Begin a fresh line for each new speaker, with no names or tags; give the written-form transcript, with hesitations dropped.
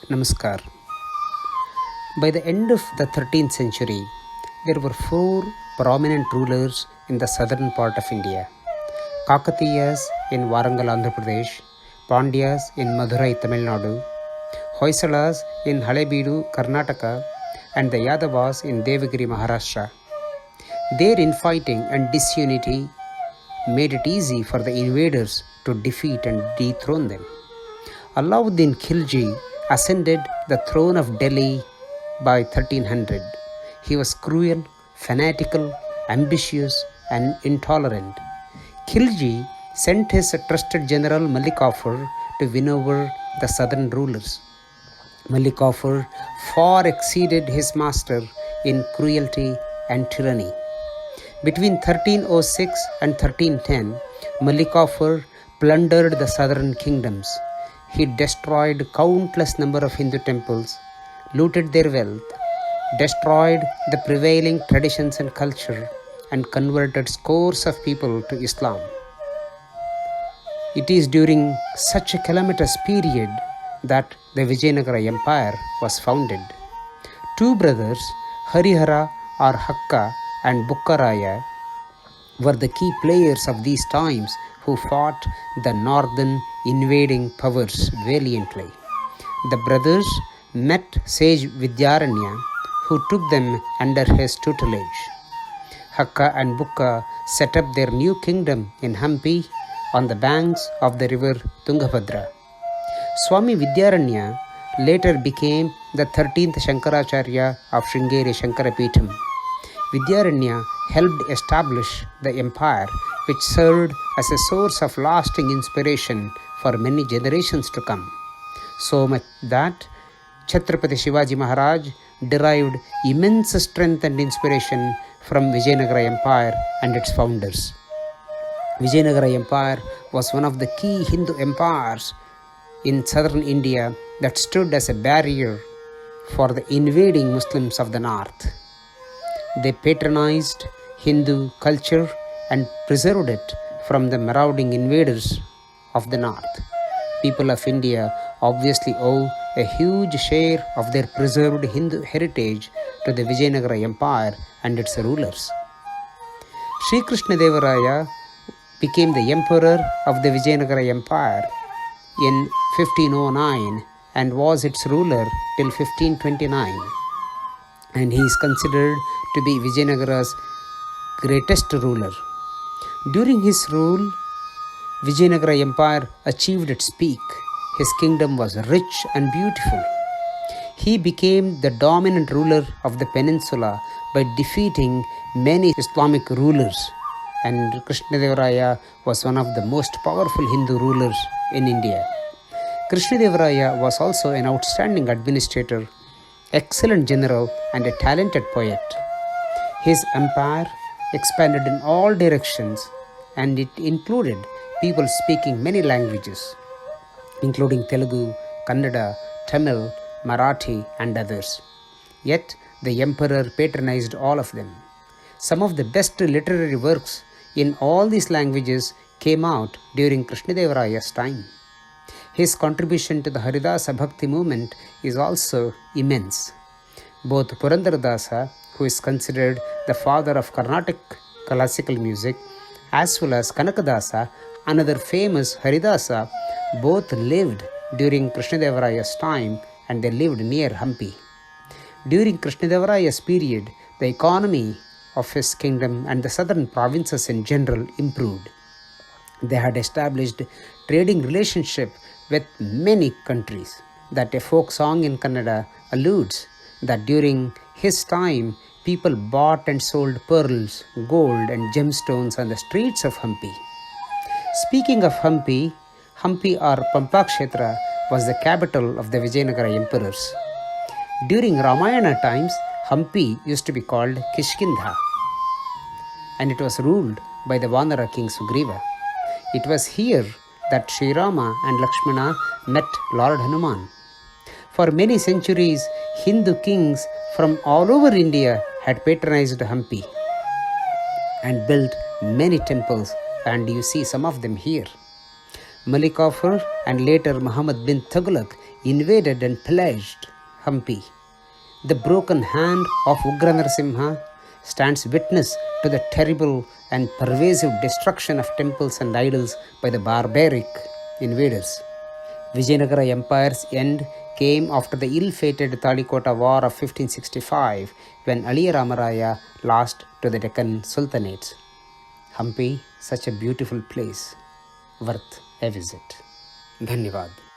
Namaskar. By the end of the 13th century, there were four prominent rulers in the southern part of India: Kakatiyas in Warangal, Andhra Pradesh; Pandyas in Madurai, Tamil Nadu; Hoysalas in Halebeedu, Karnataka; and the Yadavas in Devagiri, Maharashtra. Their infighting and disunity made it easy for the invaders to defeat and dethrone them. Alauddin Khilji ascended the throne of Delhi by 1300. He was cruel, fanatical, ambitious, and intolerant. Khilji sent his trusted general Malik Kafur to win over the southern rulers. Malik Kafur far exceeded his master in cruelty and tyranny. Between 1306 and 1310, Malik Kafur plundered the southern kingdoms. He destroyed countless number of Hindu temples, looted their wealth, destroyed the prevailing traditions and culture, and converted scores of people to Islam. It is during such a calamitous period that the Vijayanagara Empire was founded. Two brothers, Harihara or Hakka and Bukkaraya, were the key players of these times who fought the northern invading powers valiantly. The brothers met sage Vidyaranya, who took them under his tutelage. Hakka and Bukka set up their new kingdom in Hampi on the banks of the river Tungabhadra. Swami Vidyaranya later became the 13th Shankaracharya of Sringeri Shankarapeetham. Vidyaranya helped establish the empire, which served as a source of lasting inspiration for many generations to come. So much that Chhatrapati Shivaji Maharaj derived immense strength and inspiration from Vijayanagara Empire and its founders. Vijayanagara Empire was one of the key Hindu empires in southern India that stood as a barrier for the invading Muslims of the north. They patronized Hindu culture and preserved it from the marauding invaders of the north. People of India obviously owe a huge share of their preserved Hindu heritage to the Vijayanagara Empire and its rulers. Sri Krishna Deva Raya became the emperor of the Vijayanagara Empire in 1509 and was its ruler till 1529. And he is considered to be Vijayanagara's greatest ruler. During his rule, Vijayanagara Empire achieved its peak. His kingdom was rich and beautiful. He became the dominant ruler of the peninsula by defeating many Islamic rulers, and Krishnadeva was one of the most powerful Hindu rulers in India. Krishnadeva was also an outstanding administrator, excellent general, and a talented poet. His empire expanded in all directions, and it included people speaking many languages, including Telugu, Kannada, Tamil, Marathi, and others. Yet, the emperor patronized all of them. Some of the best literary works in all these languages came out during Krishnadeva time. His contribution to the Haridasa Bhakti movement is also immense. Both Purandaradasa, who is considered the father of Carnatic classical music, as well as Kanakadasa, another famous Haridasa, both lived during Krishnadevaraya's time, and they lived near Hampi. During Krishnadevaraya's period, the economy of his kingdom and the southern provinces in general improved. They had established trading relationship with many countries. That a folk song in Kannada alludes that during his time, people bought and sold pearls, gold, and gemstones on the streets of Hampi. Speaking of Hampi, Hampi or Pampakshetra was the capital of the Vijayanagara emperors. During Ramayana times, Hampi used to be called Kishkindha, and it was ruled by the Vanara king Sugriva. It was here that Sri Rama and Lakshmana met Lord Hanuman. For many centuries, Hindu kings from all over India had patronized Hampi and built many temples, and you see some of them here. Malik Kafur and later Muhammad bin Tughlaq invaded and pillaged Hampi. The broken hand of Ugra Narasimha stands witness to the terrible and pervasive destruction of temples and idols by the barbaric invaders. Vijayanagara Empire's end came after the ill-fated Talikota War of 1565 when Aliya Ramaraya lost to the Deccan Sultanates. Hampi, such a beautiful place, worth a visit. Dhanyavad.